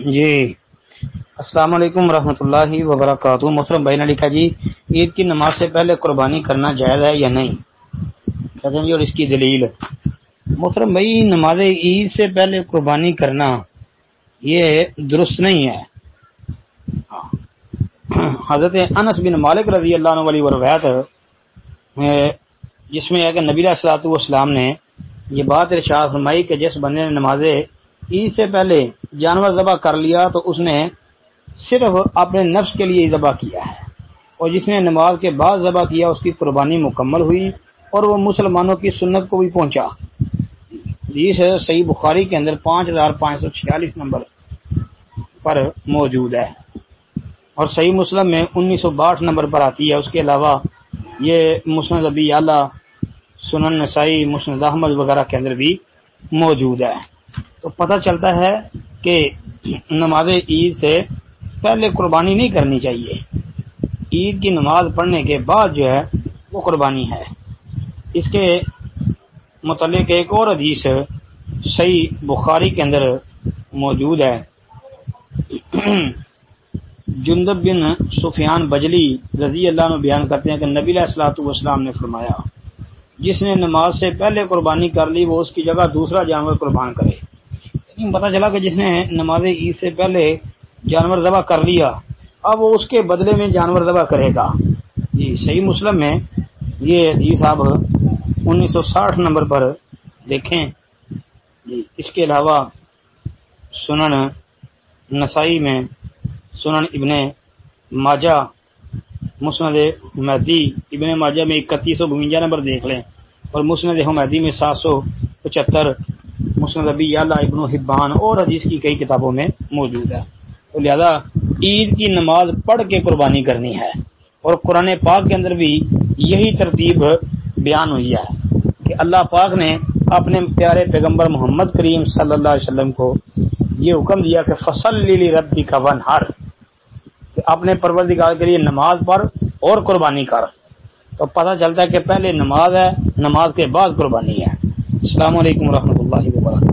جی السلام علیکم ورحمۃ اللہ وبرکاتہ۔ محترم بھائی نے لکھا جی عید کی نماز سے پہلے قربانی کرنا جائز ہے یا نہیں؟ کہتے ہیں جی اور اس کی دلیل۔ محترم بھائی نماز عید سے پہلے قربانی کرنا یہ درست نہیں ہے۔ حضرت انس بن مالک رضی اللہ عنہ والی روایت جس میں ہے کہ نبی علیہ الصلوۃ والسلام نے یہ بات ارشاد فرمائی کہ جس بندے نے نماز عید سے پہلے جانور ذبح کر لیا تو اس نے صرف اپنے نفس کے لیے ذبح کیا ہے، اور جس نے نماز کے بعد ذبح کیا اس کی قربانی مکمل ہوئی اور وہ مسلمانوں کی سنت کو بھی پہنچا۔ حدیث صحیح بخاری کے اندر 5546 نمبر پر موجود ہے اور صحیح مسلم میں 1962 نمبر پر آتی ہے۔ اس کے علاوہ یہ مسند ابی اعلی، سنن نسائی، مسند احمد وغیرہ کے اندر بھی موجود ہے۔ تو پتہ چلتا ہے کہ نماز عید سے پہلے قربانی نہیں کرنی چاہیے، عید کی نماز پڑھنے کے بعد جو ہے وہ قربانی ہے۔ اس کے متعلق ایک اور حدیث صحیح بخاری کے اندر موجود ہے۔ جندب بن سفیان بجلی رضی اللہ عنہ بیان کرتے ہیں کہ نبی علیہ الصلوۃ والسلام نے فرمایا جس نے نماز سے پہلے قربانی کر لی وہ اس کی جگہ دوسرا جانور قربان کرے۔ پتہ چلا کہ جس نے نماز عید سے پہلے جانور ذبح کر لیا اب وہ اس کے بدلے میں جانور ذبح کرے گا۔ جی صحیح مسلم میں یہ حدیث آپ 1960 نمبر پر دیکھیں۔ جی اس کے علاوہ سنن نسائی میں، سنن ابن ماجہ، مسند حمیدی ابن ماجہ میں 3152 نمبر دیکھ لیں، اور مسند حمیدی میں 775، مسند ابی اعلی، ابن حبان اور حدیث کی کئی کتابوں میں موجود ہے۔ تو لہذا عید کی نماز پڑھ کے قربانی کرنی ہے، اور قرآن پاک کے اندر بھی یہی ترتیب بیان ہوئی ہے کہ اللہ پاک نے اپنے پیارے پیغمبر محمد کریم صلی اللہ علیہ وسلم کو یہ حکم دیا کہ فصلی لربک وانحر، کہ اپنے پروردگار کے لیے نماز پڑھ اور قربانی کر۔ تو پتہ چلتا ہے کہ پہلے نماز ہے، نماز کے بعد قربانی ہے۔ السلام علیکم ورحمۃ اللہ وبرکاتہ۔